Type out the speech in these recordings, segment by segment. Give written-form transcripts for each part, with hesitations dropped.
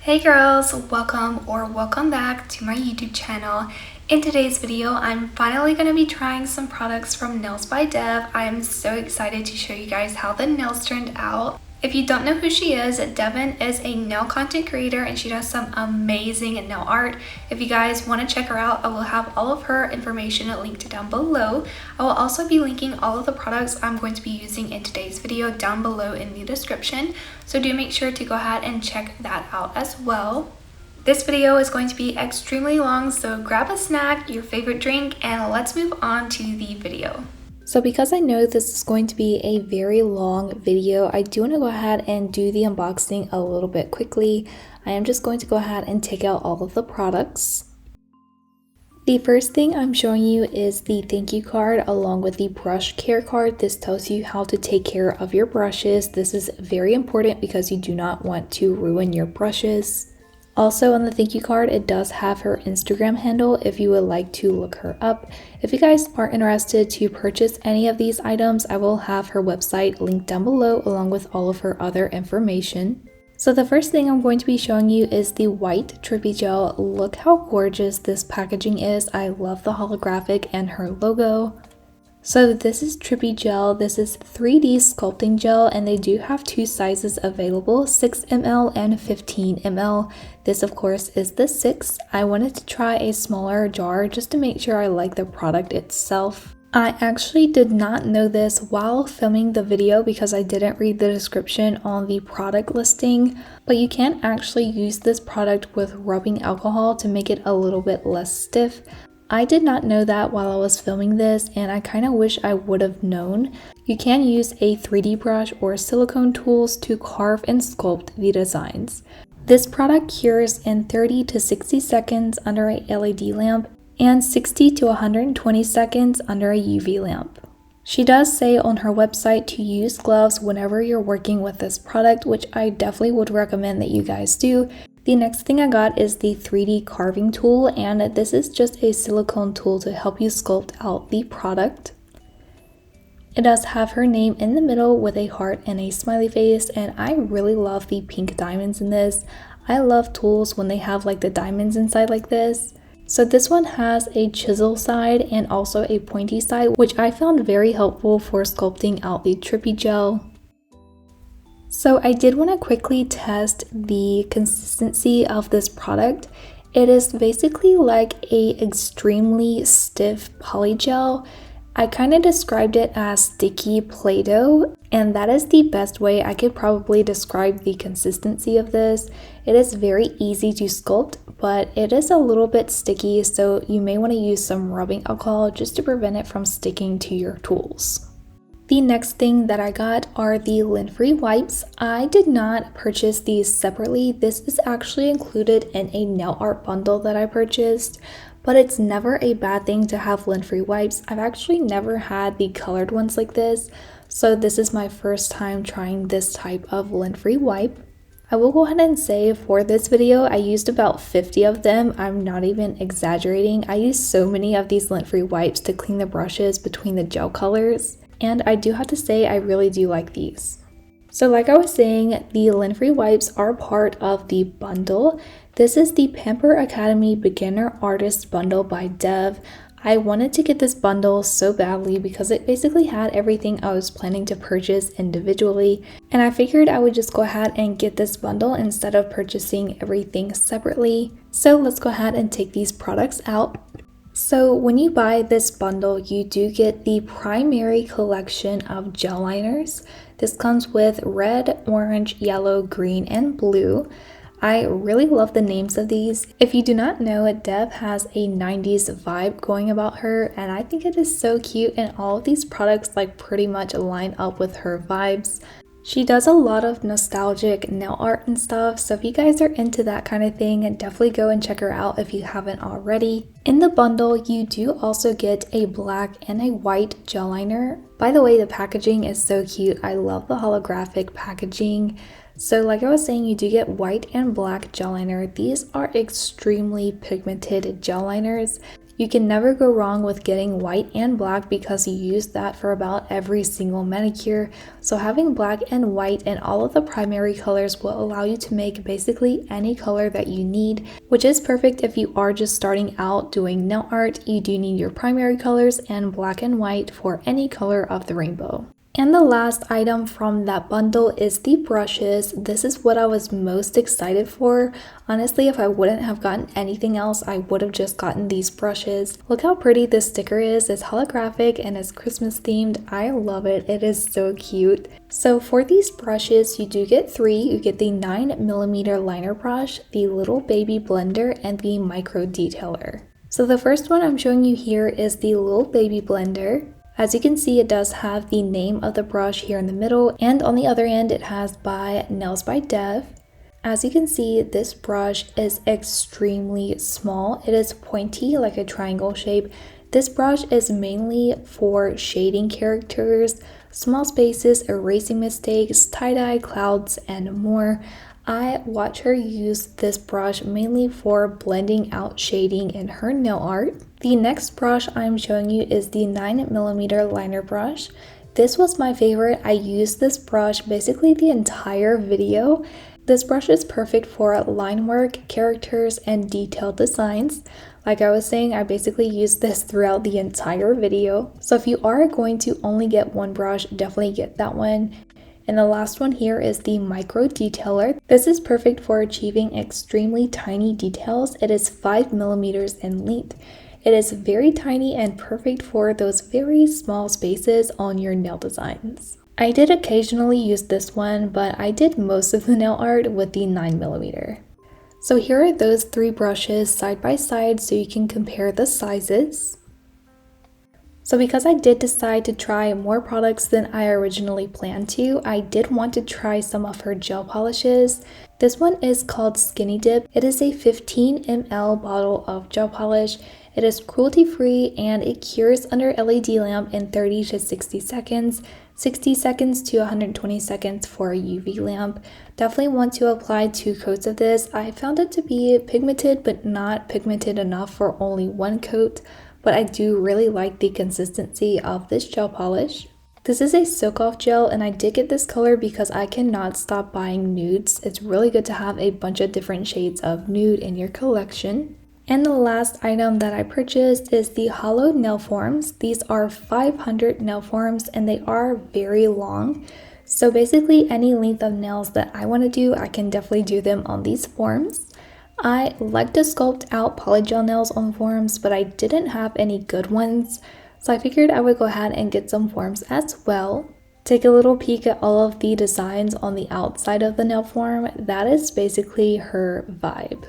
Hey girls, welcome back to my YouTube channel. In today's video, I'm finally going to be trying some products from NailzByDev. I am so excited to show you guys how the nails turned out. If you don't know who she is, Devin is a nail content creator and she does some amazing nail art. If you guys want to check her out, I will have all of her information linked down below. I will also be linking all of the products I'm going to be using in today's video down below in the description. So do make sure to go ahead and check that out as well. This video is going to be extremely long, so grab a snack, your favorite drink, and let's move on to the video. So because I know this is going to be a very long video, I do want to go ahead and do the unboxing a little bit quickly. I am just going to go ahead and take out all of the products. The first thing I'm showing you is the thank you card along with the brush care card. This tells you how to take care of your brushes. This is very important because you do not want to ruin your brushes. Also on the thank you card, it does have her Instagram handle if you would like to look her up. If you guys are interested to purchase any of these items, I will have her website linked down below along with all of her other information. So the first thing I'm going to be showing you is the white Trippy gel. Look how gorgeous this packaging is. I love the holographic and her logo. So this is Trippy gel. This is 3D sculpting gel and they do have two sizes available, 6 ml and 15 ml. This of course is the 6. I wanted to try a smaller jar just to make sure I like the product itself. I actually did not know this while filming the video because I didn't read the description on the product listing, but you can actually use this product with rubbing alcohol to make it a little bit less stiff. I did not know that while I was filming this and I kind of wish I would have known. You can use a 3D brush or silicone tools to carve and sculpt the designs. This product cures in 30 to 60 seconds under a LED lamp and 60 to 120 seconds under a UV lamp. She does say on her website to use gloves whenever you're working with this product, which I definitely would recommend that you guys do. The next thing I got is the 3D carving tool, and this is just a silicone tool to help you sculpt out the product. It does have her name in the middle with a heart and a smiley face, and I really love the pink diamonds in this. I love tools when they have like the diamonds inside like this. So this one has a chisel side and also a pointy side, which I found very helpful for sculpting out the Trippy gel. So I did want to quickly test the consistency of this product. It is basically like a extremely stiff polygel. I kind of described it as sticky Play-Doh, and that is the best way I could probably describe the consistency of this. It is very easy to sculpt, but it is a little bit sticky, so you may want to use some rubbing alcohol just to prevent it from sticking to your tools. The next thing that I got are the lint-free wipes. I did not purchase these separately. This is actually included in a nail art bundle that I purchased, but it's never a bad thing to have lint-free wipes. I've actually never had the colored ones like this, so this is my first time trying this type of lint-free wipe. I will go ahead and say for this video, I used about 50 of them. I'm not even exaggerating. I used so many of these lint-free wipes to clean the brushes between the gel colors. And I do have to say I really do like these. So like I was saying, the lint-free wipes are part of the bundle. This is the Pamper Academy Beginner Artist Bundle by Dev. I wanted to get this bundle so badly because it basically had everything I was planning to purchase individually, and I figured I would just go ahead and get this bundle instead of purchasing everything separately. So let's go ahead and take these products out. So when you buy this bundle, you do get the primary collection of gel liners. This comes with red, orange, yellow, green, and blue. I really love the names of these. If you do not know, Dev has a 90s vibe going about her, and I think it is so cute, and all of these products like pretty much line up with her vibes. She does a lot of nostalgic nail art and stuff, so if you guys are into that kind of thing, definitely go and check her out if you haven't already. In the bundle, you do also get a black and a white gel liner. By the way, the packaging is so cute. I love the holographic packaging. So like I was saying, you do get white and black gel liner. These are extremely pigmented gel liners. You can never go wrong with getting white and black because you use that for about every single manicure. So having black and white and all of the primary colors will allow you to make basically any color that you need, which is perfect if you are just starting out doing nail art. You do need your primary colors and black and white for any color of the rainbow. And the last item from that bundle is the brushes. This is what I was most excited for. Honestly, if I wouldn't have gotten anything else, I would have just gotten these brushes. Look how pretty this sticker is. It's holographic and it's Christmas themed. I love it. It is so cute. So for these brushes, you do get 3. You get the 9mm liner brush, the little baby blender, and the micro detailer. So the first one I'm showing you here is the little baby blender. As you can see, it does have the name of the brush here in the middle, and on the other end it has by NailzByDev. As you can see, this brush is extremely small. It is pointy like a triangle shape. This brush is mainly for shading characters, small spaces, erasing mistakes, tie-dye, clouds, and more. I watch her use this brush mainly for blending out shading in her nail art. The next brush I'm showing you is the 9mm liner brush. This was my favorite. I used this brush basically the entire video. This brush is perfect for line work, characters, and detailed designs. Like I was saying, I basically used this throughout the entire video. So if you are going to only get one brush, definitely get that one. And the last one here is the micro detailer. This is perfect for achieving extremely tiny details. It is 5mm in length. It is very tiny and perfect for those very small spaces on your nail designs. I did occasionally use this one, but I did most of the nail art with the 9mm. So here are those 3 brushes side by side so you can compare the sizes. So because I did decide to try more products than I originally planned to, I did want to try some of her gel polishes. This one is called Skinny Dip. It is a 15 ml bottle of gel polish. It is cruelty-free and it cures under LED lamp in 30 to 60 seconds, 60 seconds to 120 seconds for a UV lamp. Definitely want to apply 2 coats of this. I found it to be pigmented but not pigmented enough for only 1 coat. But I do really like the consistency of this gel polish. This is a soak off gel and I did get this color because I cannot stop buying nudes. It's really good to have a bunch of different shades of nude in your collection. And the last item that I purchased is the hollow nail forms. These are 500 nail forms and they are very long. So basically any length of nails that I want to do, I can definitely do them on these forms. I like to sculpt out polygel nails on forms, but I didn't have any good ones, so I figured I would go ahead and get some forms as well. Take a little peek at all of the designs on the outside of the nail form. That is basically her vibe.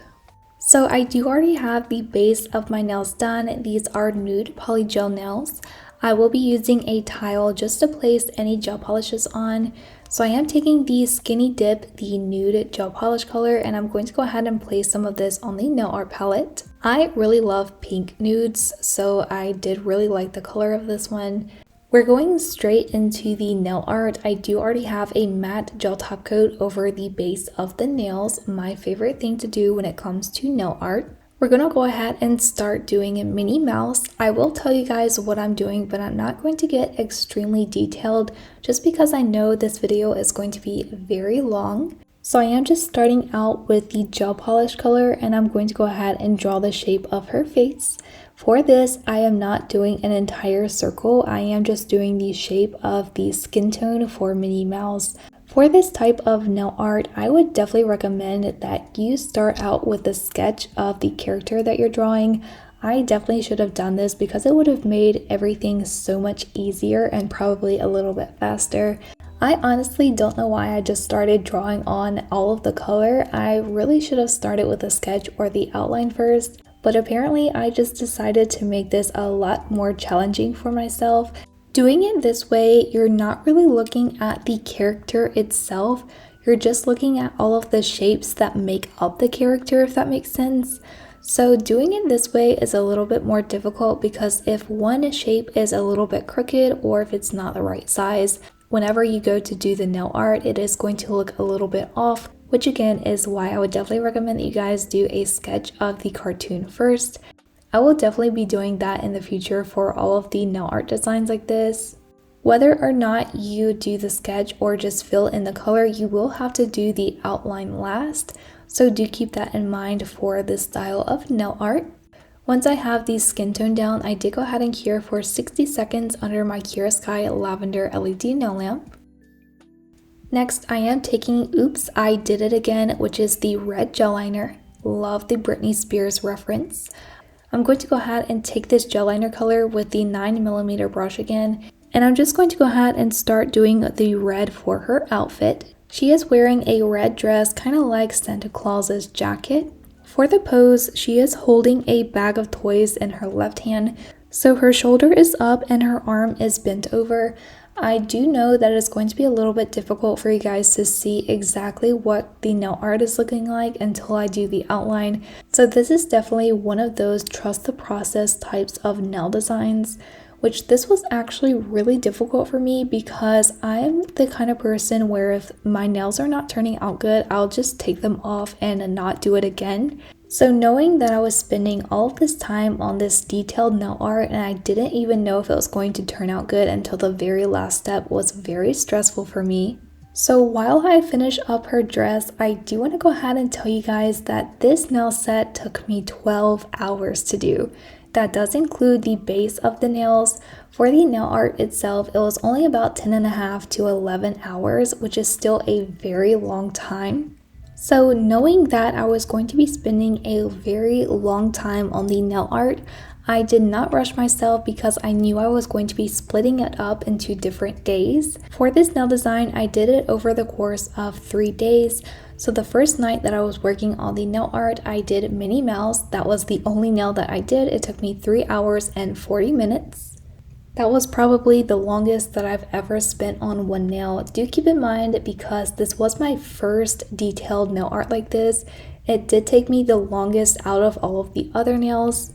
So I do already have the base of my nails done. These are nude polygel nails. I will be using a tile just to place any gel polishes on. So I am taking the Skinny Dip, the nude gel polish color, and I'm going to go ahead and place some of this on the nail art palette. I really love pink nudes, so I did really like the color of this one. We're going straight into the nail art. I do already have a matte gel top coat over the base of the nails, my favorite thing to do when it comes to nail art. We're gonna go ahead and start doing Minnie Mouse. I will tell you guys what I'm doing, but I'm not going to get extremely detailed just because I know this video is going to be very long. So I am just starting out with the gel polish color and I'm going to go ahead and draw the shape of her face. For this, I am not doing an entire circle. I am just doing the shape of the skin tone for Minnie Mouse. For this type of nail art, I would definitely recommend that you start out with a sketch of the character that you're drawing. I definitely should have done this because it would have made everything so much easier and probably a little bit faster. I honestly don't know why I just started drawing on all of the color. I really should have started with a sketch or the outline first, but apparently I just decided to make this a lot more challenging for myself. Doing it this way, you're not really looking at the character itself, you're just looking at all of the shapes that make up the character, if that makes sense. So doing it this way is a little bit more difficult because if one shape is a little bit crooked or if it's not the right size, whenever you go to do the nail art, it is going to look a little bit off, which again is why I would definitely recommend that you guys do a sketch of the cartoon first. I will definitely be doing that in the future for all of the nail art designs like this. Whether or not you do the sketch or just fill in the color, you will have to do the outline last. So do keep that in mind for this style of nail art. Once I have the skin tone down, I did go ahead and cure for 60 seconds under my Kiara Sky lavender LED nail lamp. Next, I am taking Oops, I Did It Again, which is the red gel liner. Love the Britney Spears reference. I'm going to go ahead and take this gel liner color with the 9mm brush again, and I'm just going to go ahead and start doing the red for her outfit. She is wearing a red dress, kind of like Santa Claus's jacket. For the pose, she is holding a bag of toys in her left hand, so her shoulder is up and her arm is bent over. I do know that it's going to be a little bit difficult for you guys to see exactly what the nail art is looking like until I do the outline. So this is definitely one of those trust the process types of nail designs, which this was actually really difficult for me because I'm the kind of person where if my nails are not turning out good, I'll just take them off and not do it again. So knowing that I was spending all of this time on this detailed nail art and I didn't even know if it was going to turn out good until the very last step was very stressful for me. So while I finish up her dress, I do want to go ahead and tell you guys that this nail set took me 12 hours to do. That does include the base of the nails. For the nail art itself, it was only about 10.5 to 11 hours, which is still a very long time. So knowing that I was going to be spending a very long time on the nail art, I did not rush myself because I knew I was going to be splitting it up into different days. For this nail design, I did it over the course of 3 days. So the first night that I was working on the nail art, I did Minnie Mouse. That was the only nail that I did. It took me 3 hours and 40 minutes. That was probably the longest that I've ever spent on one nail. Do keep in mind, because this was my first detailed nail art like this, it did take me the longest out of all of the other nails.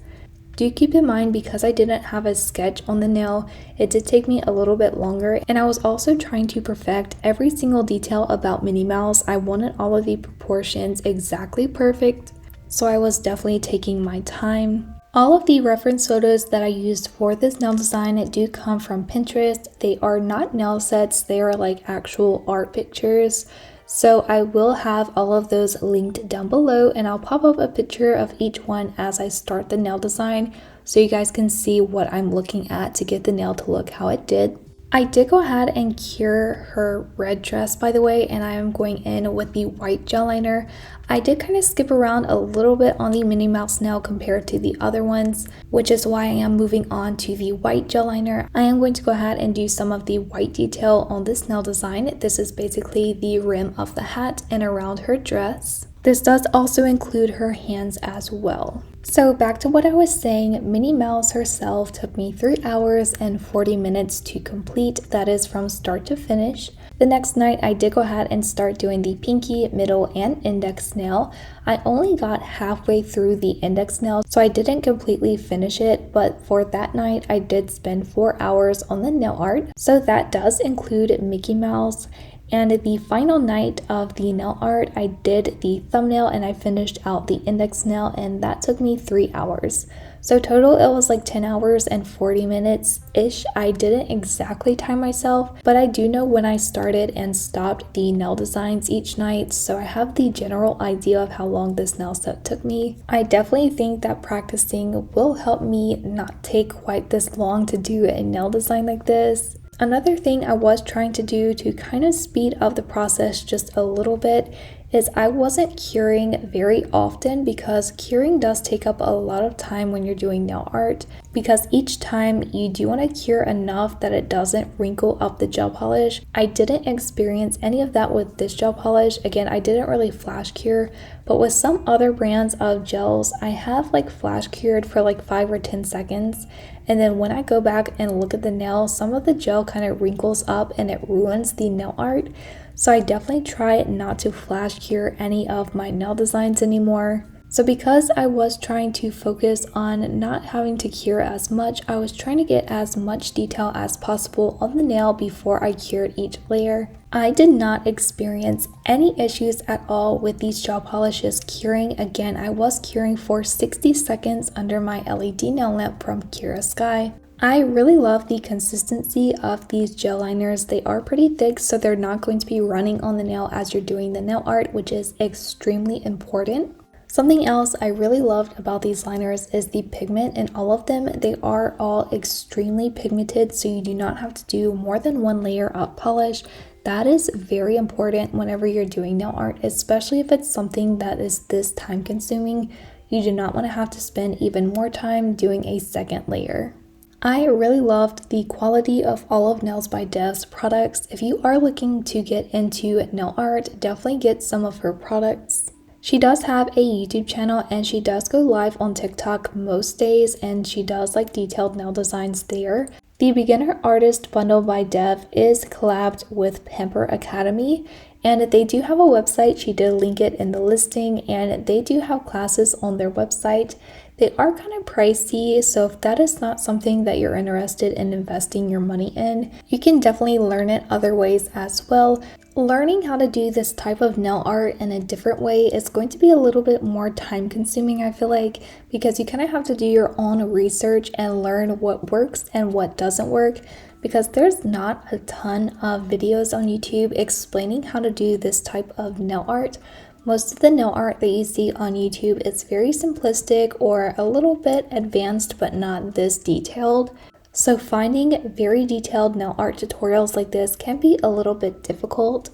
Do keep in mind, because I didn't have a sketch on the nail, it did take me a little bit longer, and I was also trying to perfect every single detail about Minnie Mouse. I wanted all of the proportions exactly perfect, so I was definitely taking my time. All of the reference photos that I used for this nail design do come from Pinterest. They are not nail sets, they are like actual art pictures. So I will have all of those linked down below, and I'll pop up a picture of each one as I start the nail design so you guys can see what I'm looking at to get the nail to look how it did. I did go ahead and cure her red dress, by the way, and I am going in with the white gel liner. I did kind of skip around a little bit on the Minnie Mouse nail compared to the other ones, which is why I am moving on to the white gel liner. I am going to go ahead and do some of the white detail on this nail design. This is basically the rim of the hat and around her dress. This does also include her hands as well. So back to what I was saying, Minnie Mouse herself took me 3 hours and 40 minutes to complete. That is from start to finish. The next night, I did go ahead and start doing the pinky, middle, and index nail. I only got halfway through the index nail, so I didn't completely finish it, but for that night, I did spend 4 hours on the nail art. So that does include Mickey Mouse. And the final night of the nail art, I did the thumbnail and I finished out the index nail, and that took me 3 hours. So total it was like 10 hours and 40 minutes-ish. I didn't exactly time myself, but I do know when I started and stopped the nail designs each night, so I have the general idea of how long this nail set took me. I definitely think that practicing will help me not take quite this long to do a nail design like this. Another thing I was trying to do to kind of speed up the process just a little bit is I wasn't curing very often, because curing does take up a lot of time when you're doing nail art, because each time you do want to cure enough that it doesn't wrinkle up the gel polish. I didn't experience any of that with this gel polish. Again, I didn't really flash cure, but with some other brands of gels, I have like flash cured for like 5 or 10 seconds. And then when I go back and look at the nail, some of the gel kind of wrinkles up and it ruins the nail art. So I definitely try not to flash cure any of my nail designs anymore. So because I was trying to focus on not having to cure as much, I was trying to get as much detail as possible on the nail before I cured each layer. I did not experience any issues at all with these gel polishes curing. Again, I was curing for 60 seconds under my LED nail lamp from Kiara Sky. I really love the consistency of these gel liners. They are pretty thick, so they're not going to be running on the nail as you're doing the nail art, which is extremely important. Something else I really loved about these liners is the pigment in all of them. They are all extremely pigmented, so you do not have to do more than one layer of polish. That is very important whenever you're doing nail art, especially if it's something that is this time consuming. You do not want to have to spend even more time doing a second layer. I really loved the quality of all of NailzByDev's products. If you are looking to get into nail art, definitely get some of her products. She does have a YouTube channel and she does go live on TikTok most days, and she does like detailed nail designs there. The Beginner Artist Bundle by Dev is collabed with Pamper Academy, and they do have a website. She did link it in the listing, and they do have classes on their website. They are kind of pricey, so if that is not something that you're interested in investing your money in, you can definitely learn it other ways as well. Learning how to do this type of nail art in a different way is going to be a little bit more time consuming, I feel like, because you kind of have to do your own research and learn what works and what doesn't work, because there's not a ton of videos on YouTube explaining how to do this type of nail art. Most of the nail art that you see on YouTube is very simplistic or a little bit advanced, but not this detailed. So finding very detailed nail art tutorials like this can be a little bit difficult.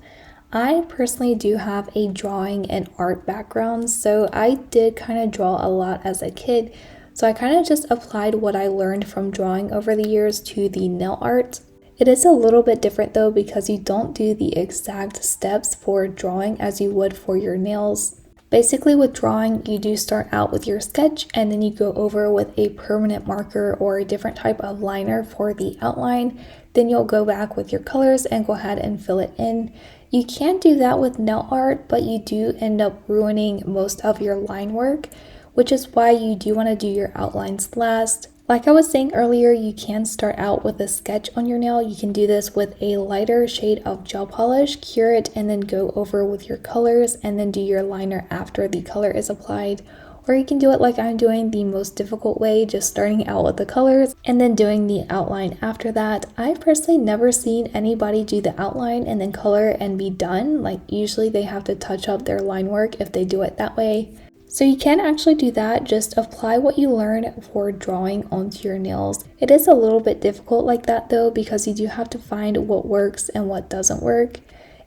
I personally do have a drawing and art background, so I did kind of draw a lot as a kid. So I kind of just applied what I learned from drawing over the years to the nail art. It is a little bit different though, because you don't do the exact steps for drawing as you would for your nails. Basically with drawing, you do start out with your sketch and then you go over with a permanent marker or a different type of liner for the outline. Then you'll go back with your colors and go ahead and fill it in. You can do that with nail art, but you do end up ruining most of your line work, which is why you do want to do your outlines last. Like I was saying earlier, you can start out with a sketch on your nail. You can do this with a lighter shade of gel polish, cure it, and then go over with your colors and then do your liner after the color is applied. Or you can do it like I'm doing, the most difficult way, just starting out with the colors and then doing the outline after that. I've personally never seen anybody do the outline and then color and be done. Like usually they have to touch up their line work if they do it that way. So you can actually do that, just apply what you learn for drawing onto your nails. It is a little bit difficult like that though, because you do have to find what works and what doesn't work.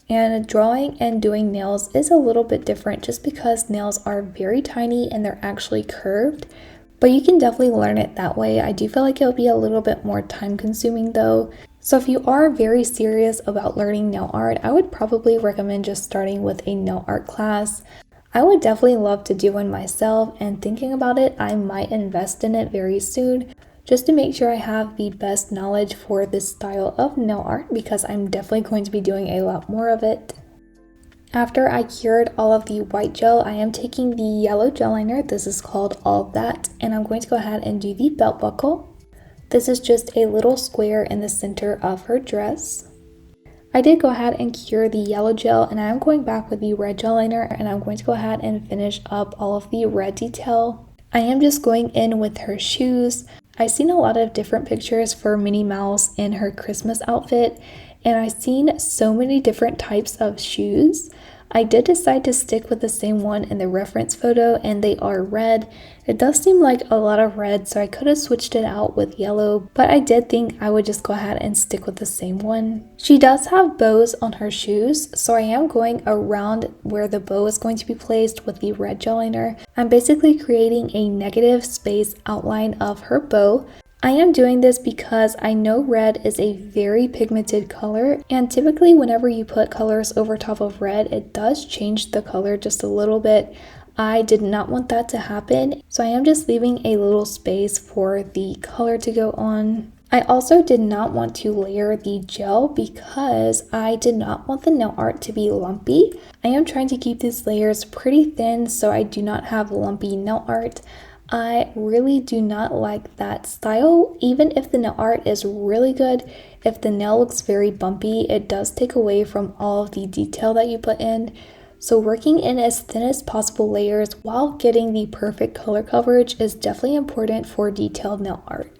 And drawing and doing nails is a little bit different just because nails are very tiny and they're actually curved. But you can definitely learn it that way. I do feel like it'll be a little bit more time consuming though. So if you are very serious about learning nail art, I would probably recommend just starting with a nail art class. I would definitely love to do one myself, and thinking about it, I might invest in it very soon just to make sure I have the best knowledge for this style of nail art, because I'm definitely going to be doing a lot more of it. After I cured all of the white gel, I am taking the yellow gel liner. This is called All That, and I'm going to go ahead and do the belt buckle. This is just a little square in the center of her dress. I did go ahead and cure the yellow gel, and I'm going back with the red gel liner, and I'm going to go ahead and finish up all of the red detail. I am just going in with her shoes. I've seen a lot of different pictures for Minnie Mouse in her Christmas outfit, and I've seen so many different types of shoes. I did decide to stick with the same one in the reference photo, and they are red. It does seem like a lot of red, so I could have switched it out with yellow, but I did think I would just go ahead and stick with the same one. She does have bows on her shoes, so I am going around where the bow is going to be placed with the red gel liner. I'm basically creating a negative space outline of her bow. I am doing this because I know red is a very pigmented color, and typically whenever you put colors over top of red, it does change the color just a little bit. I did not want that to happen, so I am just leaving a little space for the color to go on. I also did not want to layer the gel because I did not want the nail art to be lumpy. I am trying to keep these layers pretty thin so I do not have lumpy nail art. I really do not like that style. Even if the nail art is really good, if the nail looks very bumpy, it does take away from all of the detail that you put in. So working in as thin as possible layers while getting the perfect color coverage is definitely important for detailed nail art.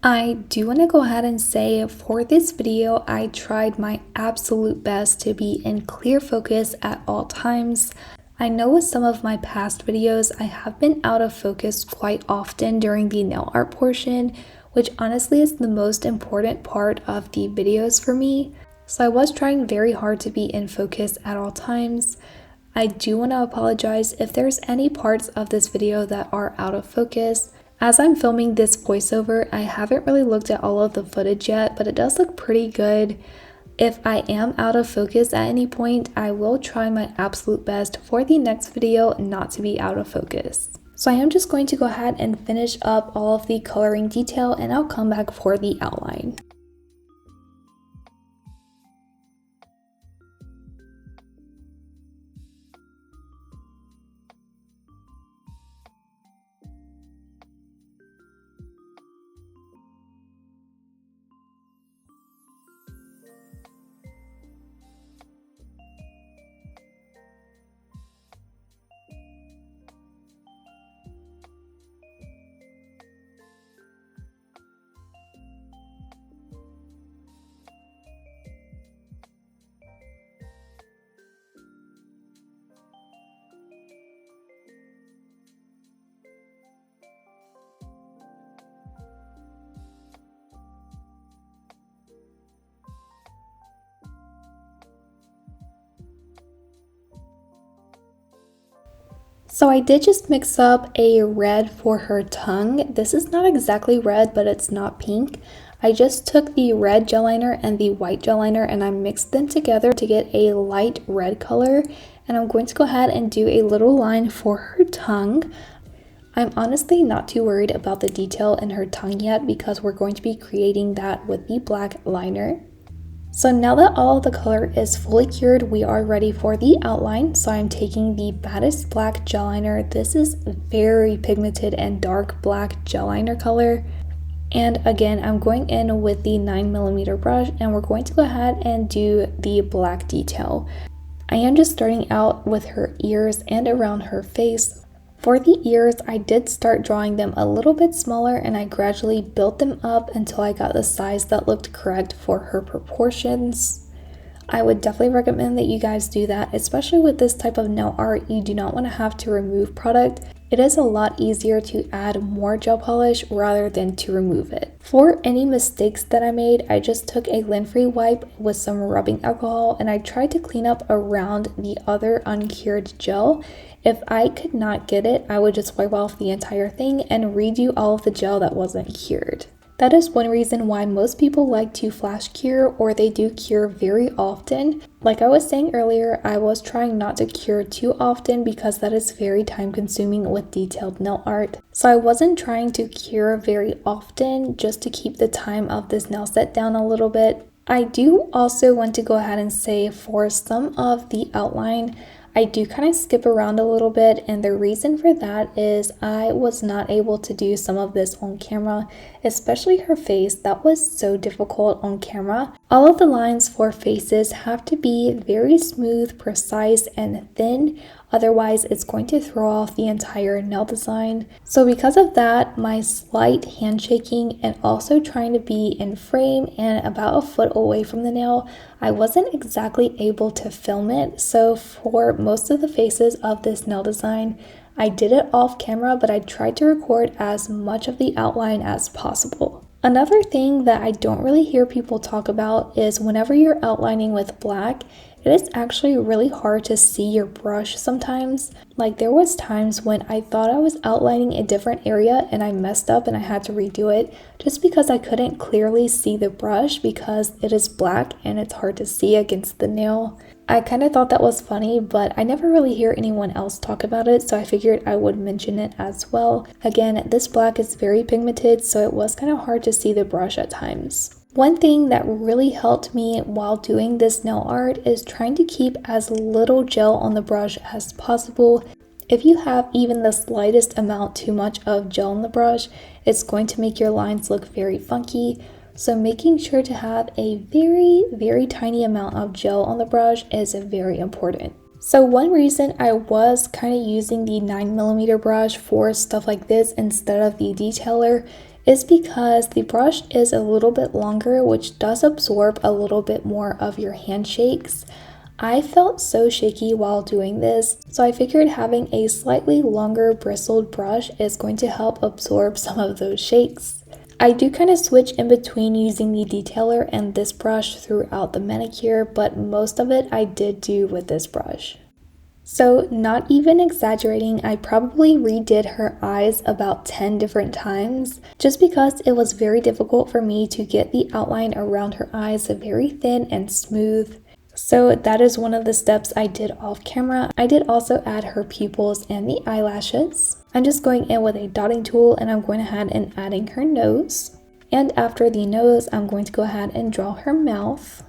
I do want to go ahead and say for this video, I tried my absolute best to be in clear focus at all times. I know with some of my past videos, I have been out of focus quite often during the nail art portion, which honestly is the most important part of the videos for me. So I was trying very hard to be in focus at all times. I do want to apologize if there's any parts of this video that are out of focus. As I'm filming this voiceover, I haven't really looked at all of the footage yet, but it does look pretty good. If I am out of focus at any point, I will try my absolute best for the next video not to be out of focus. So I am just going to go ahead and finish up all of the coloring detail and I'll come back for the outline. So I did just mix up a red for her tongue. This is not exactly red, but it's not pink. I just took the red gel liner and the white gel liner and I mixed them together to get a light red color. And I'm going to go ahead and do a little line for her tongue. I'm honestly not too worried about the detail in her tongue yet because we're going to be creating that with the black liner. So now that all of the color is fully cured, we are ready for the outline. So I'm taking the Baddest Black gel liner. This is very pigmented and dark black gel liner color. And again, I'm going in with the 9mm brush and we're going to go ahead and do the black detail. I am just starting out with her ears and around her face. For the ears, I did start drawing them a little bit smaller and I gradually built them up until I got the size that looked correct for her proportions. I would definitely recommend that you guys do that, especially with this type of nail art. You do not want to have to remove product. It is a lot easier to add more gel polish rather than to remove it. For any mistakes that I made, I just took a lint-free wipe with some rubbing alcohol and I tried to clean up around the other uncured gel. If I could not get it, I would just wipe off the entire thing and redo all of the gel that wasn't cured. That is one reason why most people like to flash cure, or they do cure very often. Like I was saying earlier, I was trying not to cure too often because that is very time consuming with detailed nail art. So I wasn't trying to cure very often just to keep the time of this nail set down a little bit. I do also want to go ahead and say for some of the outline, I do kind of skip around a little bit, and the reason for that is I was not able to do some of this on camera, especially her face. That was so difficult on camera. All of the lines for faces have to be very smooth, precise, and thin. Otherwise, it's going to throw off the entire nail design. So because of that, my slight hand shaking and also trying to be in frame and about a foot away from the nail, I wasn't exactly able to film it. So for most of the faces of this nail design, I did it off camera, but I tried to record as much of the outline as possible. Another thing that I don't really hear people talk about is whenever you're outlining with black, it is actually really hard to see your brush sometimes. Like there was times when I thought I was outlining a different area and I messed up and I had to redo it just because I couldn't clearly see the brush because it is black and it's hard to see against the nail. I kind of thought that was funny, but I never really hear anyone else talk about it, so I figured I would mention it as well. Again, this black is very pigmented, so it was kind of hard to see the brush at times. One thing that really helped me while doing this nail art is trying to keep as little gel on the brush as possible. If you have even the slightest amount too much of gel on the brush, it's going to make your lines look very funky. So making sure to have a very tiny amount of gel on the brush is very important. So one reason I was kind of using the 9mm brush for stuff like this instead of the detailer is because the brush is a little bit longer, which does absorb a little bit more of your handshakes. I felt so shaky while doing this, so I figured having a slightly longer bristled brush is going to help absorb some of those shakes. I do kind of switch in between using the detailer and this brush throughout the manicure, but most of it I did do with this brush. So not even exaggerating, I probably redid her eyes about 10 different times just because it was very difficult for me to get the outline around her eyes very thin and smooth. So that is one of the steps I did off camera. I did also add her pupils and the eyelashes. I'm just going in with a dotting tool and I'm going ahead and adding her nose. And after the nose, I'm going to go ahead and draw her mouth.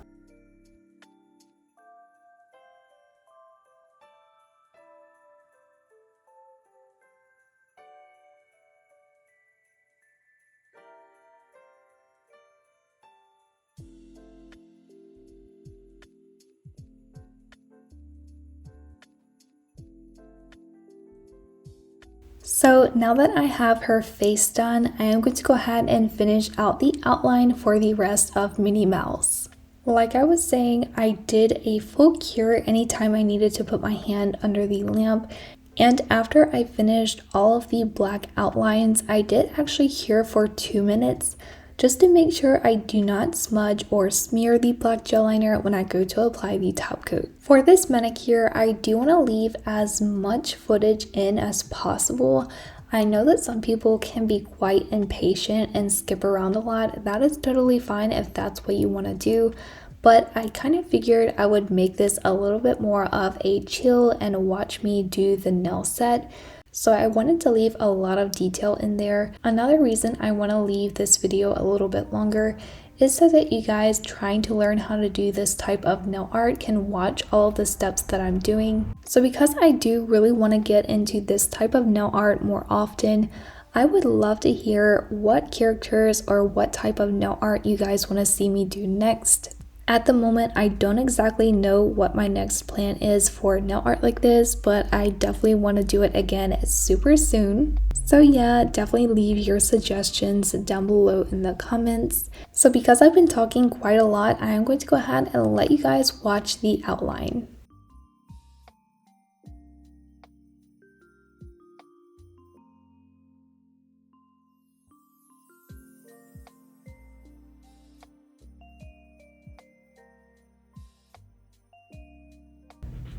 So now that I have her face done, I am going to go ahead and finish out the outline for the rest of Minnie Mouse. Like I was saying, I did a full cure anytime I needed to put my hand under the lamp. And after I finished all of the black outlines, I did actually cure for 2 minutes just to make sure I do not smudge or smear the black gel liner when I go to apply the top coat. For this manicure, I do want to leave as much footage in as possible. I know that some people can be quite impatient and skip around a lot. That is totally fine if that's what you want to do. But I kind of figured I would make this a little bit more of a chill and watch me do the nail set. So I wanted to leave a lot of detail in there. Another reason I want to leave this video a little bit longer is so that you guys trying to learn how to do this type of nail art can watch all of the steps that I'm doing. So because I do really want to get into this type of nail art more often, I would love to hear what characters or what type of nail art you guys want to see me do next. At the moment, I don't exactly know what my next plan is for nail art like this, but I definitely want to do it again super soon. So yeah, definitely leave your suggestions down below in the comments. So because I've been talking quite a lot, I am going to go ahead and let you guys watch the outline.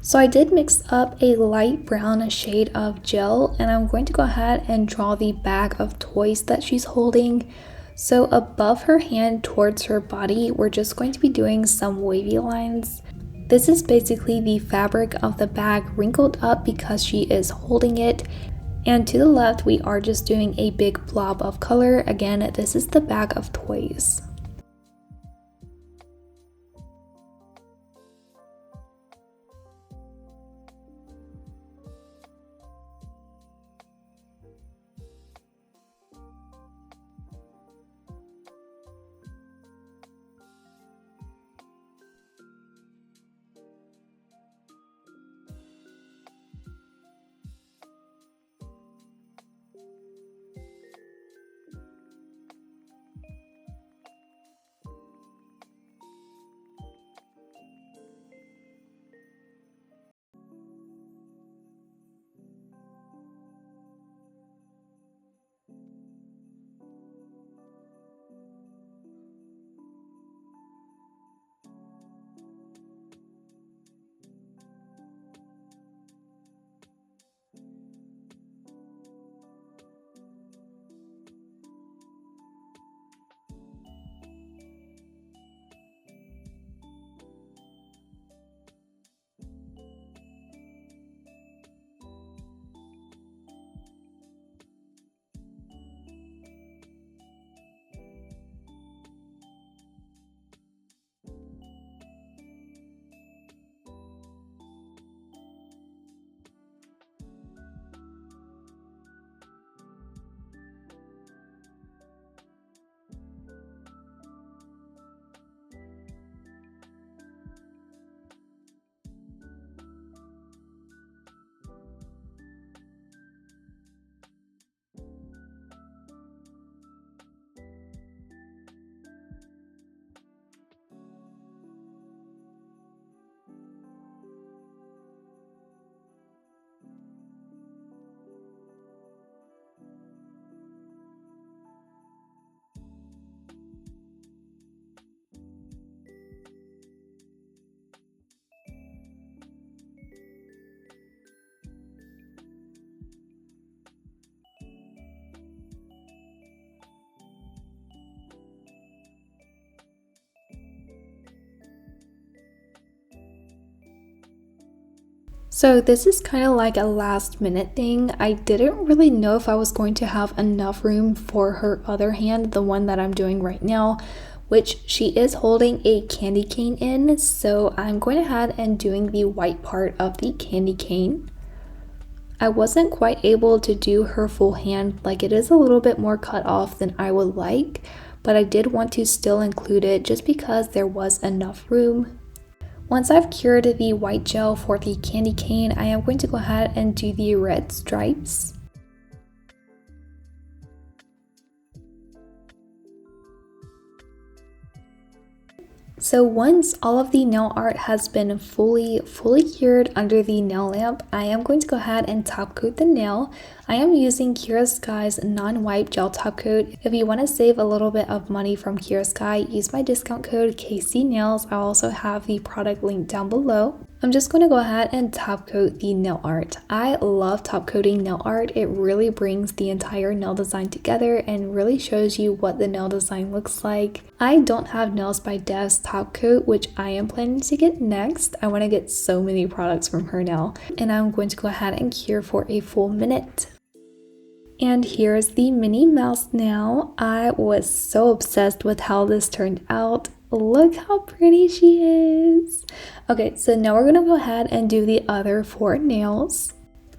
So I did mix up a light brown shade of gel and I'm going to go ahead and draw the bag of toys that she's holding. So above her hand towards her body, we're just going to be doing some wavy lines. This is basically the fabric of the bag wrinkled up because she is holding it. And to the left, we are just doing a big blob of color. Again, this is the bag of toys. So this is kind of like a last minute thing. I didn't really know if I was going to have enough room for her other hand, the one that I'm doing right now, which she is holding a candy cane in. So I'm going ahead and doing the white part of the candy cane. I wasn't quite able to do her full hand, like it is a little bit more cut off than I would like, but I did want to still include it just because there was enough room. Once I've cured the white gel for the candy cane, I am going to go ahead and do the red stripes. So once all of the nail art has been fully cured under the nail lamp, I am going to go ahead and top coat the nail. I am using Kiara Sky's non-wipe gel top coat. If you want to save a little bit of money from Kiara Sky, use my discount code KCNAILS. I'll also have the product link down below. I'm just going to go ahead and top coat the nail art. I love top coating nail art. It really brings the entire nail design together and really shows you what the nail design looks like. I don't have NailzByDev's top coat, which I am planning to get next. I want to get so many products from her now, and I'm going to go ahead and cure for a full minute. And here's the Minnie Mouse now. I was so obsessed with how this turned out. Look how pretty she is. Okay, so now we're gonna go ahead and do the other 4 nails.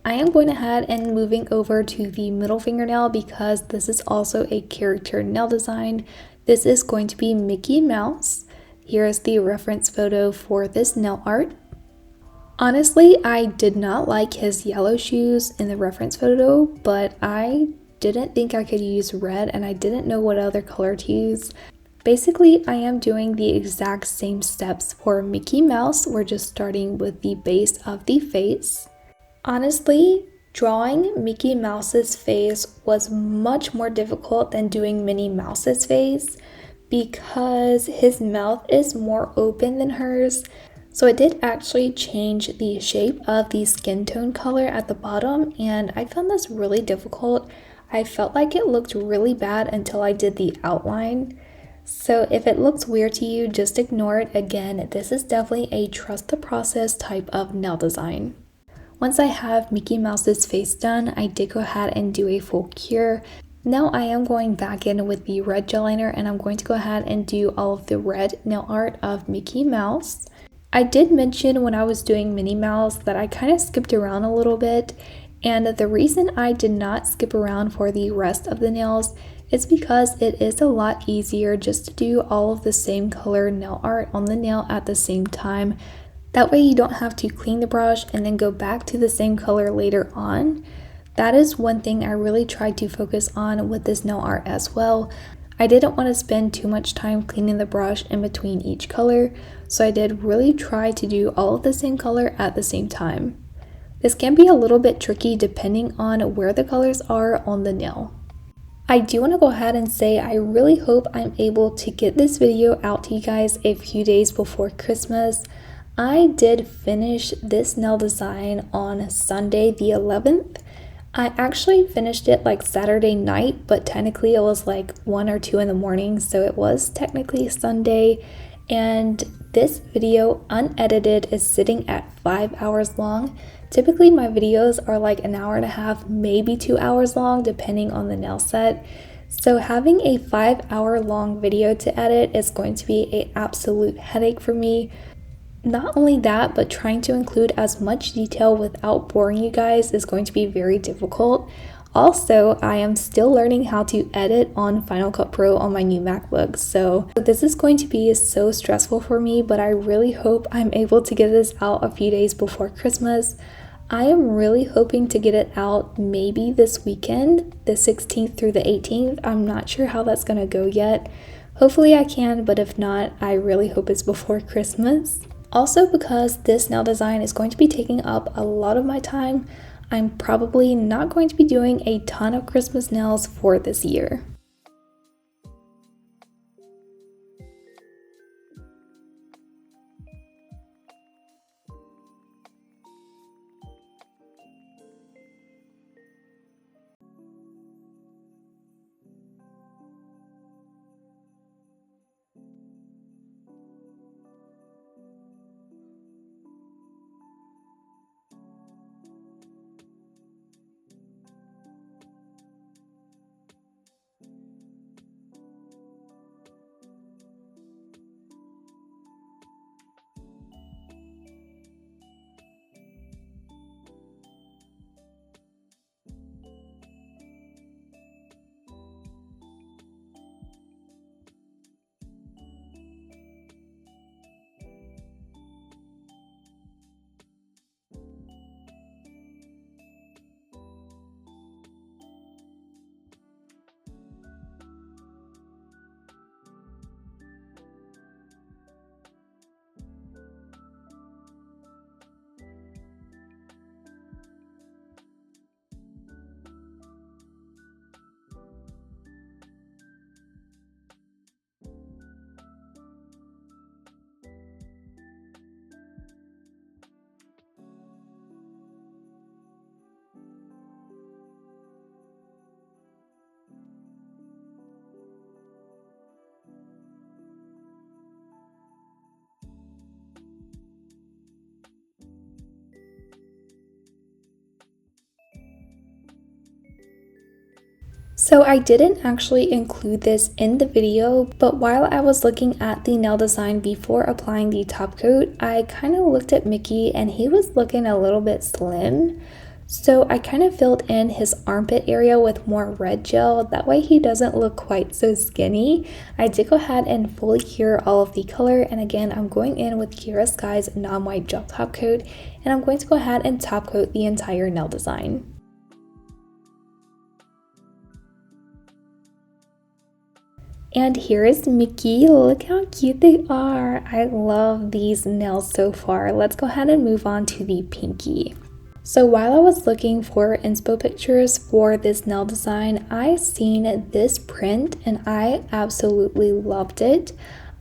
I am going ahead and moving over to the middle fingernail because this is also a character nail design. This is going to be Mickey Mouse. Here's the reference photo for this nail art. Honestly, I did not like his yellow shoes in the reference photo, but I didn't think I could use red and I didn't know what other color to use. Basically, I am doing the exact same steps for Mickey Mouse. We're just starting with the base of the face. Honestly, drawing Mickey Mouse's face was much more difficult than doing Minnie Mouse's face because his mouth is more open than hers. So it did actually change the shape of the skin tone color at the bottom, and I found this really difficult. I felt like it looked really bad until I did the outline. So if it looks weird to you, just ignore it. Again, this is definitely a trust the process type of nail design. Once I have Mickey Mouse's face done, I did go ahead and do a full cure. Now I am going back in with the red gel liner and I'm going to go ahead and do all of the red nail art of Mickey Mouse. I did mention when I was doing Minnie Mouse that I kind of skipped around a little bit, and the reason I did not skip around for the rest of the nails is because it is a lot easier just to do all of the same color nail art on the nail at the same time. That way you don't have to clean the brush and then go back to the same color later on. That is one thing I really tried to focus on with this nail art as well. I didn't want to spend too much time cleaning the brush in between each color, so I did really try to do all of the same color at the same time. This can be a little bit tricky depending on where the colors are on the nail. I do want to go ahead and say I really hope I'm able to get this video out to you guys a few days before Christmas. I did finish this nail design on Sunday the 11th. I actually finished it like Saturday night, but technically it was like 1 or 2 in the morning, so it was technically Sunday. And this video unedited is sitting at 5 hours long. Typically my videos are like an hour and a half, maybe 2 hours long, depending on the nail set. So having a 5-hour long video to edit is going to be an absolute headache for me. Not only that, but trying to include as much detail without boring you guys is going to be very difficult. Also, I am still learning how to edit on Final Cut Pro on my new MacBook, so this is going to be so stressful for me, but I really hope I'm able to get this out a few days before Christmas. I am really hoping to get it out maybe this weekend, the 16th through the 18th. I'm not sure how that's going to go yet. Hopefully I can, but if not, I really hope it's before Christmas. Also, because this nail design is going to be taking up a lot of my time, I'm probably not going to be doing a ton of Christmas nails for this year. So I didn't actually include this in the video, but while I was looking at the nail design before applying the top coat, I kind of looked at Mickey and he was looking a little bit slim. So I kind of filled in his armpit area with more red gel, that way he doesn't look quite so skinny. I did go ahead and fully cure all of the color, and again I'm going in with Kiara Sky's non-white gel top coat, and I'm going to go ahead and top coat the entire nail design. And here is Mickey. Look how cute they are. I love these nails so far. Let's go ahead and move on to the pinky. So while I was looking for inspo pictures for this nail design, I seen this print and I absolutely loved it.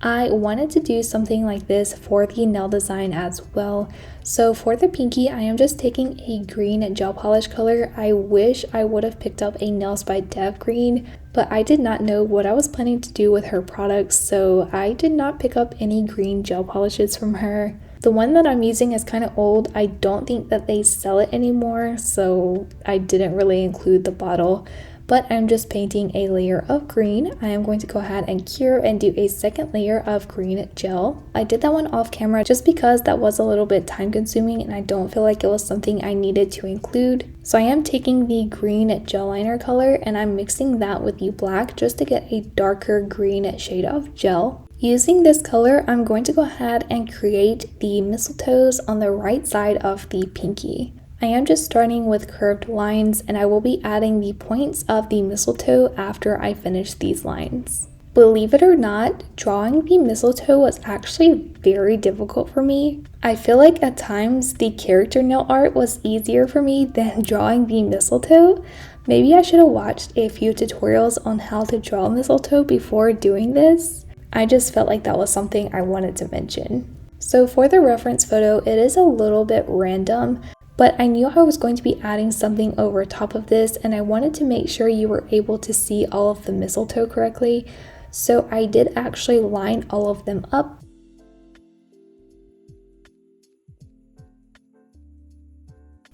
I wanted to do something like this for the nail design as well. So for the pinky, I am just taking a green gel polish color. I wish I would have picked up a NailzByDev green, but I did not know what I was planning to do with her products, so I did not pick up any green gel polishes from her. The one that I'm using is kind of old. I don't think that they sell it anymore, so I didn't really include the bottle. But I'm just painting a layer of green. I am going to go ahead and cure and do a second layer of green gel. I did that one off camera just because that was a little bit time consuming and I don't feel like it was something I needed to include. So I am taking the green gel liner color and I'm mixing that with the black just to get a darker green shade of gel. Using this color, I'm going to go ahead and create the mistletoes on the right side of the pinky. I am just starting with curved lines and I will be adding the points of the mistletoe after I finish these lines. Believe it or not, drawing the mistletoe was actually very difficult for me. I feel like at times the character nail art was easier for me than drawing the mistletoe. Maybe I should have watched a few tutorials on how to draw mistletoe before doing this. I just felt like that was something I wanted to mention. So for the reference photo, it is a little bit random, but I knew I was going to be adding something over top of this and I wanted to make sure you were able to see all of the mistletoe correctly. So I did actually line all of them up.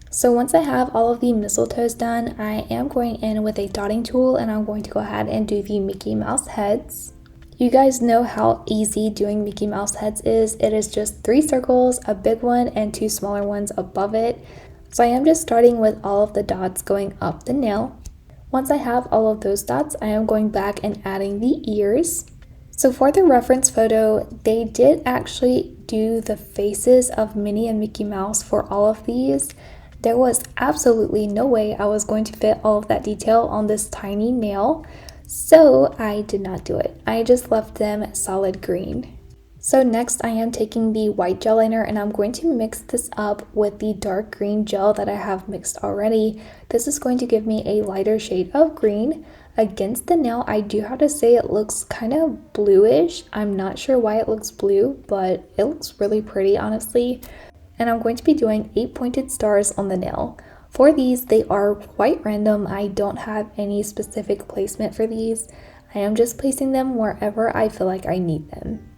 So once I have all of the mistletoes done, I am going in with a dotting tool and I'm going to go ahead and do the Mickey Mouse heads. You guys know how easy doing Mickey Mouse heads is. It is just 3 circles, a big one and 2 smaller ones above it. So I am just starting with all of the dots going up the nail. Once I have all of those dots, I am going back and adding the ears. So for the reference photo, they did actually do the faces of Minnie and Mickey Mouse for all of these. There was absolutely no way I was going to fit all of that detail on this tiny nail. So I did not do it. I just left them solid green. So next I am taking the white gel liner and I'm going to mix this up with the dark green gel that I have mixed already. This is going to give me a lighter shade of green. Against the nail, I do have to say it looks kind of bluish. I'm not sure why it looks blue, but it looks really pretty honestly. And I'm going to be doing 8 pointed stars on the nail. For these, they are quite random. I don't have any specific placement for these. I am just placing them wherever I feel like I need them.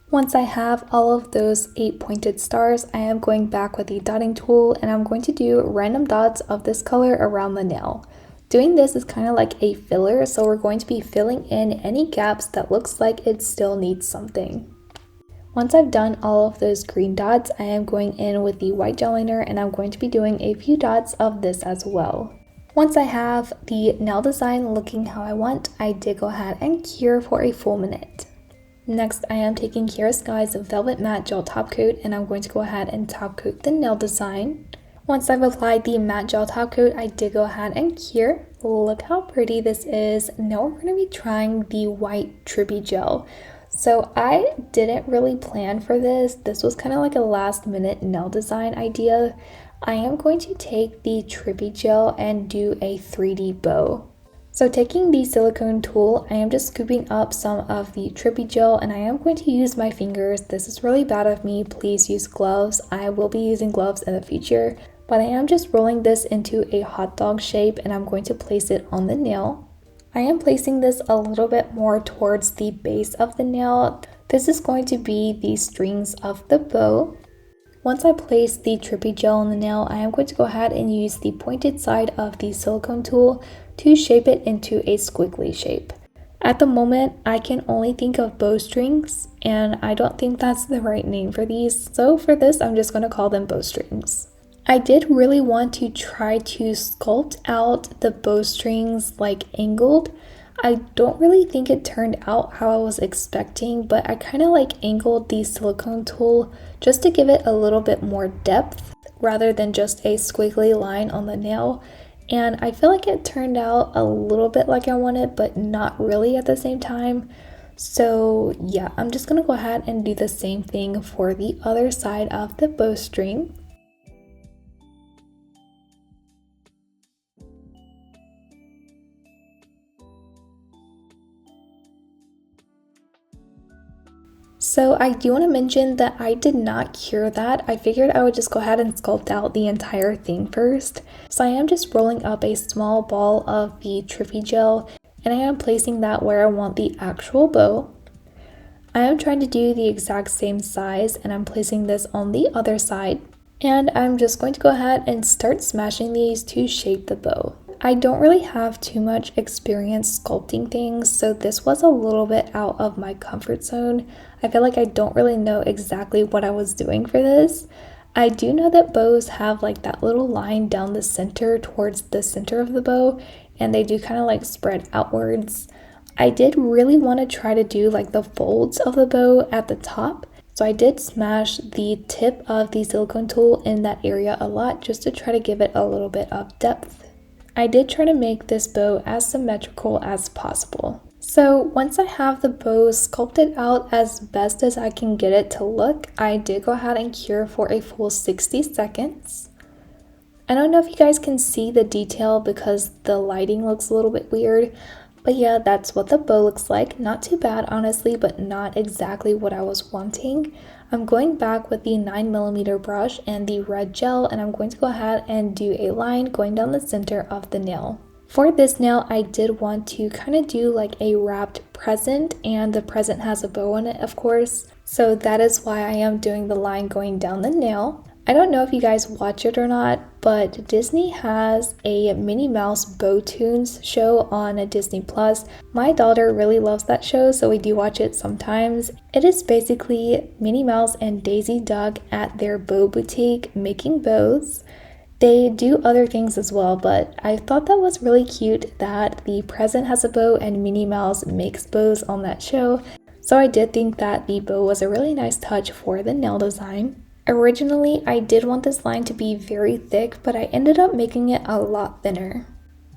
Once I have all of those 8 pointed stars, I am going back with the dotting tool and I'm going to do random dots of this color around the nail. Doing this is kind of like a filler, so we're going to be filling in any gaps that looks like it still needs something. Once I've done all of those green dots, I am going in with the white gel liner and I'm going to be doing a few dots of this as well. Once I have the nail design looking how I want, I did go ahead and cure for a full minute. Next, I am taking Kiara Sky's Velvet Matte Gel Top Coat and I'm going to go ahead and top coat the nail design. Once I've applied the matte gel top coat, I did go ahead and cure. Look how pretty this is. Now we're going to be trying the white Trippy gel. So I didn't really plan for this. This was kind of like a last minute nail design idea. I am going to take the Trippy gel and do a 3D bow. So taking the silicone tool, I am just scooping up some of the Trippy gel and I am going to use my fingers. This is really bad of me. Please use gloves. I will be using gloves in the future. But I am just rolling this into a hot dog shape and I'm going to place it on the nail. I am placing this a little bit more towards the base of the nail. This is going to be the strings of the bow. Once I place the Trippy gel on the nail, I am going to go ahead and use the pointed side of the silicone tool to shape it into a squiggly shape. At the moment, I can only think of bowstrings, and I don't think that's the right name for these, so for this, I'm just going to call them bowstrings. I did really want to try to sculpt out the bowstrings like angled. I don't really think it turned out how I was expecting, but I kind of like angled the silicone tool just to give it a little bit more depth rather than just a squiggly line on the nail. And I feel like it turned out a little bit like I wanted, but not really at the same time. So yeah, I'm just gonna go ahead and do the same thing for the other side of the bowstring. So I do want to mention that I did not cure that. I figured I would just go ahead and sculpt out the entire thing first. So I am just rolling up a small ball of the Trippy gel, and I am placing that where I want the actual bow. I am trying to do the exact same size, and I'm placing this on the other side. And I'm just going to go ahead and start smashing these to shape the bow. I don't really have too much experience sculpting things, so this was a little bit out of my comfort zone. I feel like I don't really know exactly what I was doing for this. I do know that bows have like that little line down the center towards the center of the bow, and they do kind of like spread outwards. I did really want to try to do like the folds of the bow at the top. So I did smash the tip of the silicone tool in that area a lot just to try to give it a little bit of depth. I did try to make this bow as symmetrical as possible. So once I have the bow sculpted out as best as I can get it to look, I did go ahead and cure for a full 60 seconds. I don't know if you guys can see the detail because the lighting looks a little bit weird, but yeah, that's what the bow looks like. Not too bad, honestly, but not exactly what I was wanting. I'm going back with the 9mm brush and the red gel, and I'm going to go ahead and do a line going down the center of the nail. For this nail, I did want to kind of do like a wrapped present, and the present has a bow on it, of course. So that is why I am doing the line going down the nail. I don't know if you guys watch it or not, but Disney has a Minnie Mouse Bow Tunes show on Disney Plus. My daughter really loves that show, so we do watch it sometimes. It is basically Minnie Mouse and Daisy Duck at their bow boutique making bows. They do other things as well, but I thought that was really cute that the present has a bow and Minnie Mouse makes bows on that show. So I did think that the bow was a really nice touch for the nail design. Originally, I did want this line to be very thick, but I ended up making it a lot thinner.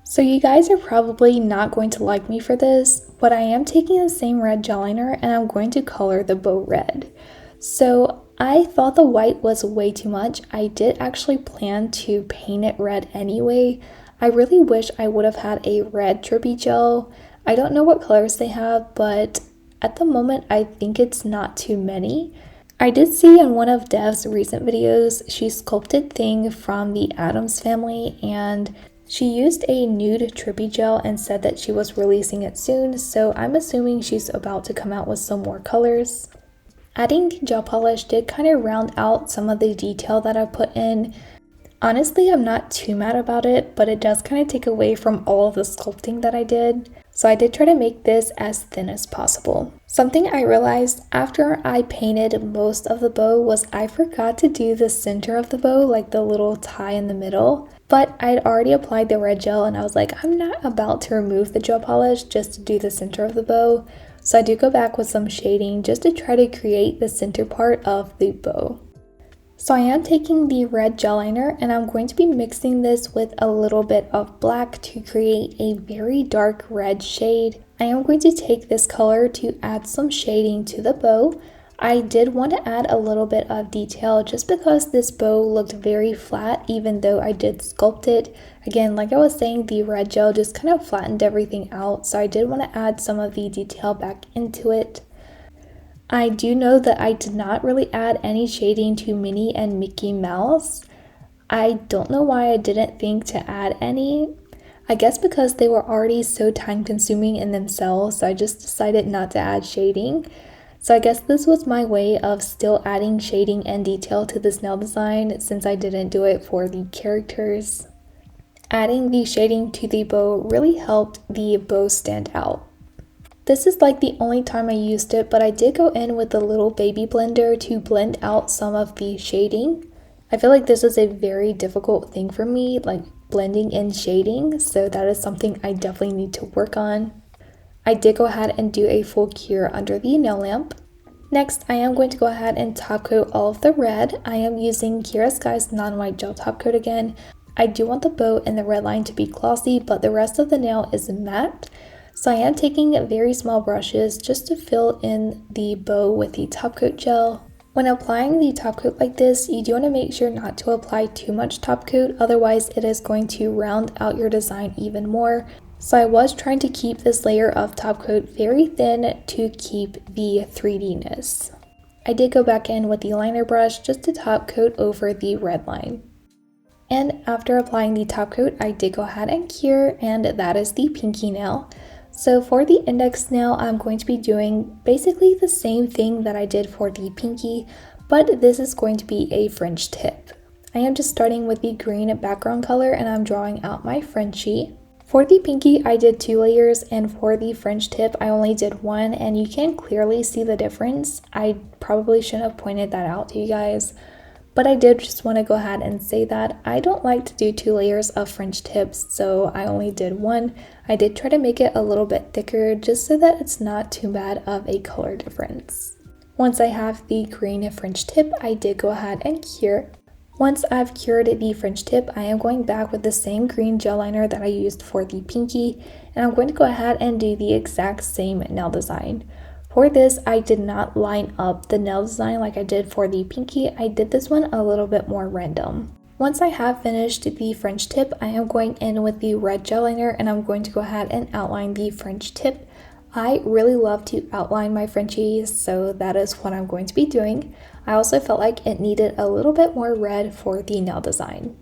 So you guys are probably not going to like me for this, but I am taking the same red gel liner and I'm going to color the bow red. So I thought the white was way too much. I did actually plan to paint it red anyway. I really wish I would have had a red Trippy gel. I don't know what colors they have, but at the moment I think it's not too many. I did see in one of Dev's recent videos, she sculpted Thing from the Addams Family, and she used a nude Trippy gel and said that she was releasing it soon, so I'm assuming she's about to come out with some more colors. Adding the gel polish did kind of round out some of the detail that I put in. Honestly, I'm not too mad about it, but it does kind of take away from all of the sculpting that I did. So I did try to make this as thin as possible. Something I realized after I painted most of the bow was I forgot to do the center of the bow, like the little tie in the middle. But I'd already applied the red gel and I was like, I'm not about to remove the gel polish just to do the center of the bow. So I do go back with some shading just to try to create the center part of the bow. So I am taking the red gel liner and I'm going to be mixing this with a little bit of black to create a very dark red shade. I am going to take this color to add some shading to the bow. I did want to add a little bit of detail just because this bow looked very flat even though I did sculpt it. Again, like I was saying, the red gel just kind of flattened everything out, so I did want to add some of the detail back into it. I do know that I did not really add any shading to Minnie and Mickey Mouse. I don't know why I didn't think to add any. I guess because they were already so time consuming in themselves, so I just decided not to add shading. So I guess this was my way of still adding shading and detail to this nail design since I didn't do it for the characters. Adding the shading to the bow really helped the bow stand out. This is like the only time I used it, but I did go in with the little baby blender to blend out some of the shading. I feel like this is a very difficult thing for me, like blending in shading, so that is something I definitely need to work on. I did go ahead and do a full cure under the nail lamp. Next, I am going to go ahead and top coat all of the red. I am using Kiara Sky's non-white gel top coat again. I do want the bow and the red line to be glossy, but the rest of the nail is matte. So I am taking very small brushes just to fill in the bow with the top coat gel. When applying the top coat like this, you do want to make sure not to apply too much top coat, otherwise it is going to round out your design even more. So I was trying to keep this layer of top coat very thin to keep the 3D-ness. I did go back in with the liner brush just to top coat over the red line. And after applying the top coat, I did go ahead and cure, and that is the pinky nail. So for the index nail, I'm going to be doing basically the same thing that I did for the pinky, but this is going to be a French tip. I am just starting with the green background color and I'm drawing out my Frenchie. For the pinky, I did 2 layers, and for the French tip, I only did 1, and you can clearly see the difference. I probably shouldn't have pointed that out to you guys, but I did just want to go ahead and say that I don't like to do 2 layers of French tips, so I only did 1. I did try to make it a little bit thicker just so that it's not too bad of a color difference. Once I have the green French tip, I did go ahead and cure. Once I've cured the French tip, I am going back with the same green gel liner that I used for the pinky, and I'm going to go ahead and do the exact same nail design. For this, I did not line up the nail design like I did for the pinky. I did this one a little bit more random. Once I have finished the French tip, I am going in with the red gel liner and I'm going to go ahead and outline the French tip. I really love to outline my Frenchies, so that is what I'm going to be doing. I also felt like it needed a little bit more red for the nail design.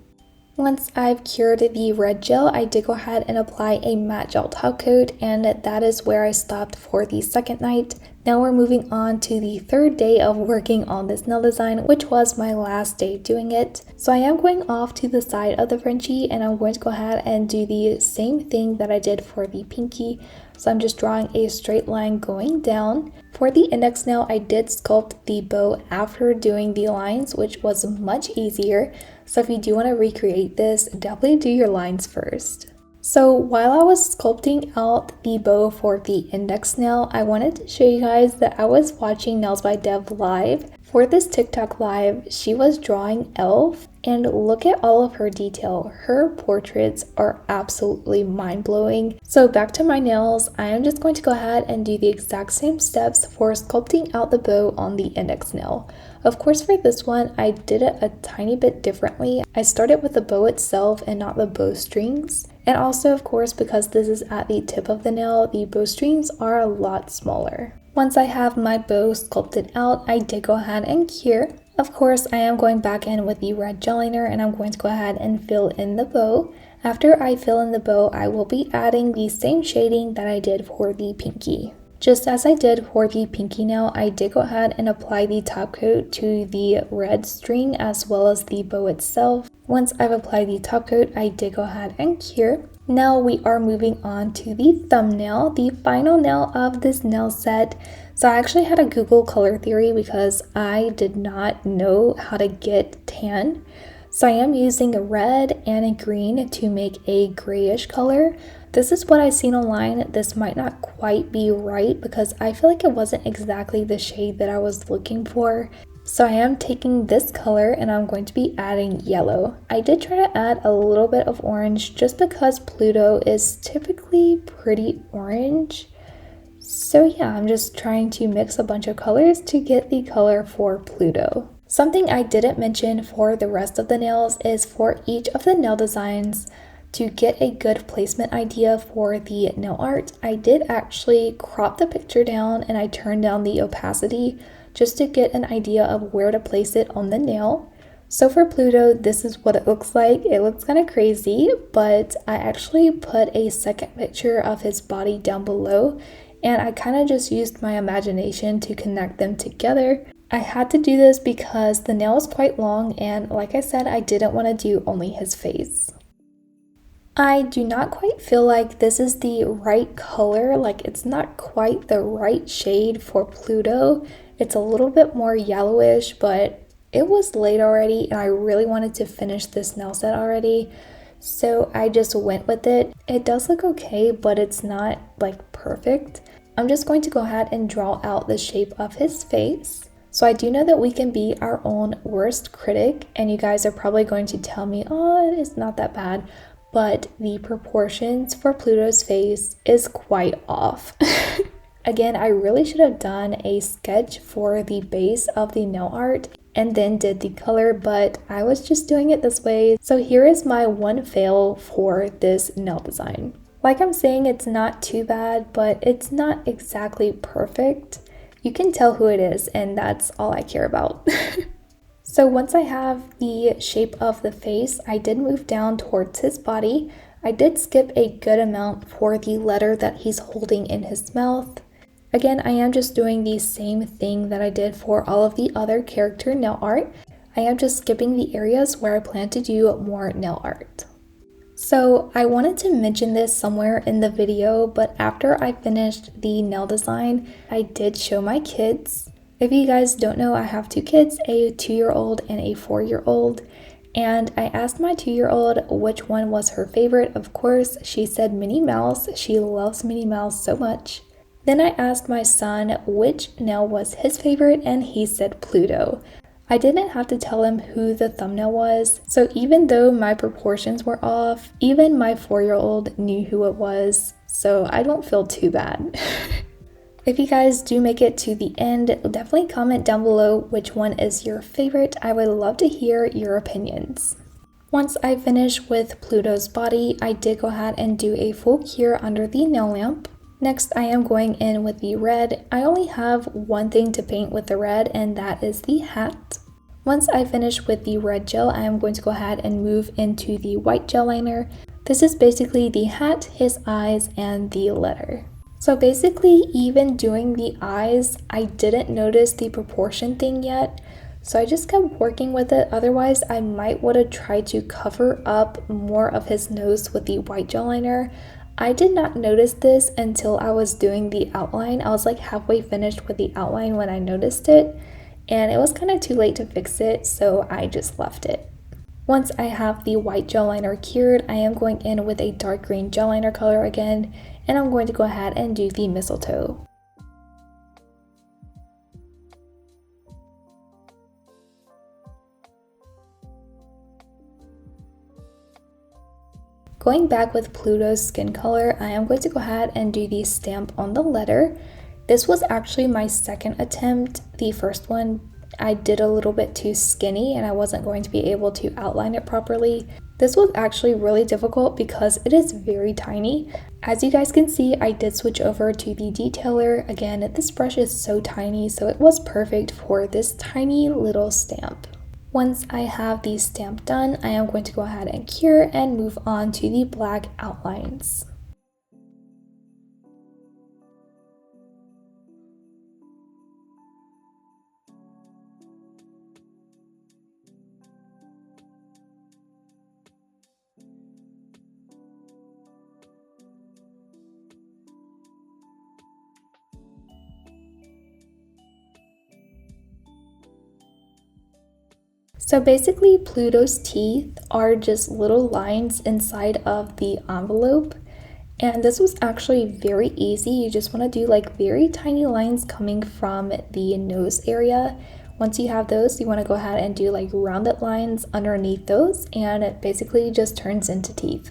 Once I've cured the red gel, I did go ahead and apply a matte gel top coat, and that is where I stopped for the second night. Now we're moving on to the third day of working on this nail design, which was my last day doing it. So I am going off to the side of the Frenchie and I'm going to go ahead and do the same thing that I did for the pinky. So I'm just drawing a straight line going down. For the index nail, I did sculpt the bow after doing the lines, which was much easier. So if you do want to recreate this, definitely do your lines first. So while I was sculpting out the bow for the index nail, I wanted to show you guys that I was watching NailzByDev live. For this TikTok live, she was drawing Elf, and look at all of her detail. Her portraits are absolutely mind-blowing. So back to my nails, I am just going to go ahead and do the exact same steps for sculpting out the bow on the index nail. Of course, for this one, I did it a tiny bit differently. I started with the bow itself and not the bowstrings. And also, of course, because this is at the tip of the nail, the bowstrings are a lot smaller. Once I have my bow sculpted out, I did go ahead and cure. Of course, I am going back in with the red gel liner and I'm going to go ahead and fill in the bow. After I fill in the bow, I will be adding the same shading that I did for the pinky. Just as I did for the pinky nail, I did go ahead and apply the top coat to the red string as well as the bow itself. Once I've applied the top coat, I did go ahead and cure. Now we are moving on to the thumbnail, the final nail of this nail set. So I actually had a Google color theory because I did not know how to get tan. So I am using a red and a green to make a grayish color. This is what I've seen online. This might not quite be right because I feel like it wasn't exactly the shade that I was looking for. So I am taking this color and I'm going to be adding yellow. I did try to add a little bit of orange just because Pluto is typically pretty orange. So yeah, I'm just trying to mix a bunch of colors to get the color for Pluto. Something I didn't mention for the rest of the nails is for each of the nail designs, to get a good placement idea for the nail art, I did actually crop the picture down and I turned down the opacity just to get an idea of where to place it on the nail. So for Pluto, this is what it looks like. It looks kind of crazy, but I actually put a second picture of his body down below and I kind of just used my imagination to connect them together. I had to do this because the nail is quite long, and like I said, I didn't want to do only his face. I do not quite feel like this is the right color, like it's not quite the right shade for Pluto. It's a little bit more yellowish, but it was late already and I really wanted to finish this nail set already, so I just went with it. It does look okay, but it's not like perfect. I'm just going to go ahead and draw out the shape of his face. So I do know that we can be our own worst critic, and you guys are probably going to tell me, oh, it is not that bad, but the proportions for Pluto's face is quite off. Again, I really should have done a sketch for the base of the nail art and then did the color, but I was just doing it this way. So here is my one fail for this nail design. Like I'm saying, it's not too bad, but it's not exactly perfect. You can tell who it is, and that's all I care about. So once I have the shape of the face, I did move down towards his body. I did skip a good amount for the letter that he's holding in his mouth. Again, I am just doing the same thing that I did for all of the other character nail art. I am just skipping the areas where I plan to do more nail art. So I wanted to mention this somewhere in the video, but after I finished the nail design, I did show my kids. If you guys don't know, I have two kids, a 2-year-old and a 4-year-old. And I asked my 2-year-old which one was her favorite. Of course, she said Minnie Mouse. She loves Minnie Mouse so much. Then I asked my son which nail was his favorite, and he said Pluto. I didn't have to tell him who the thumbnail was, so even though my proportions were off, even my 4-year-old knew who it was, so I don't feel too bad. If you guys do make it to the end, definitely comment down below which one is your favorite. I would love to hear your opinions. Once I finished with Pluto's body, I did go ahead and do a full cure under the nail lamp. Next, I am going in with the red. I only have one thing to paint with the red, and that is the hat. Once I finish with the red gel, I am going to go ahead and move into the white gel liner. This is basically the hat, his eyes, and the letter. So basically, even doing the eyes, I didn't notice the proportion thing yet, so I just kept working with it. Otherwise, I might would have tried to cover up more of his nose with the white gel liner. I did not notice this until I was doing the outline. I was like halfway finished with the outline when I noticed it, and it was kind of too late to fix it, so I just left it. Once I have the white gel liner cured, I am going in with a dark green gel liner color again, and I'm going to go ahead and do the mistletoe. Going back with Pluto's skin color, I am going to go ahead and do the stamp on the letter. This was actually my second attempt. The first one, I did a little bit too skinny and I wasn't going to be able to outline it properly. This was actually really difficult because it is very tiny. As you guys can see, I did switch over to the detailer. Again, this brush is so tiny, so it was perfect for this tiny little stamp. Once I have the stamp done, I am going to go ahead and cure and move on to the black outlines. So basically, Pluto's teeth are just little lines inside of the envelope, and this was actually very easy. You just want to do like very tiny lines coming from the nose area. Once you have those, you want to go ahead and do like rounded lines underneath those, and it basically just turns into teeth.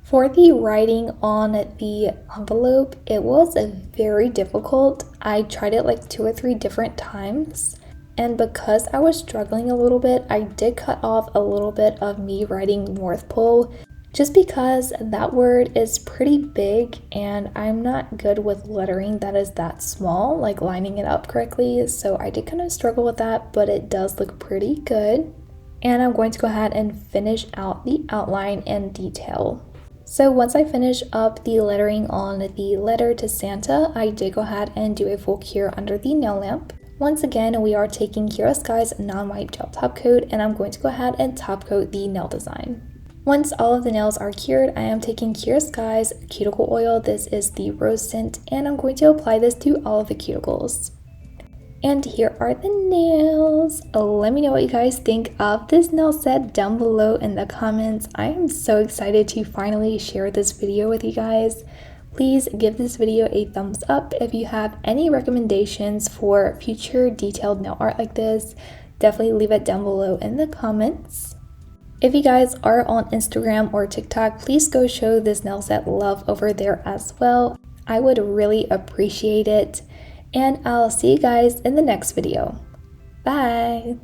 For the writing on the envelope, it was very difficult. I tried it like 2 or 3 different times. And because I was struggling a little bit, I did cut off a little bit of me writing North Pole, just because that word is pretty big and I'm not good with lettering that is that small, like lining it up correctly. So I did kind of struggle with that, but it does look pretty good. And I'm going to go ahead and finish out the outline and detail. So once I finish up the lettering on the letter to Santa, I did go ahead and do a full cure under the nail lamp. Once again, we are taking Kiara Sky's non-wipe gel top coat, and I'm going to go ahead and top coat the nail design. Once all of the nails are cured, I am taking Kiara Sky's cuticle oil. This is the rose scent, and I'm going to apply this to all of the cuticles. And here are the nails. Let me know what you guys think of this nail set down below in the comments. I am so excited to finally share this video with you guys. Please give this video a thumbs up. If you have any recommendations for future detailed nail art like this, definitely leave it down below in the comments. If you guys are on Instagram or TikTok, please go show this nail set love over there as well. I would really appreciate it. And I'll see you guys in the next video. Bye!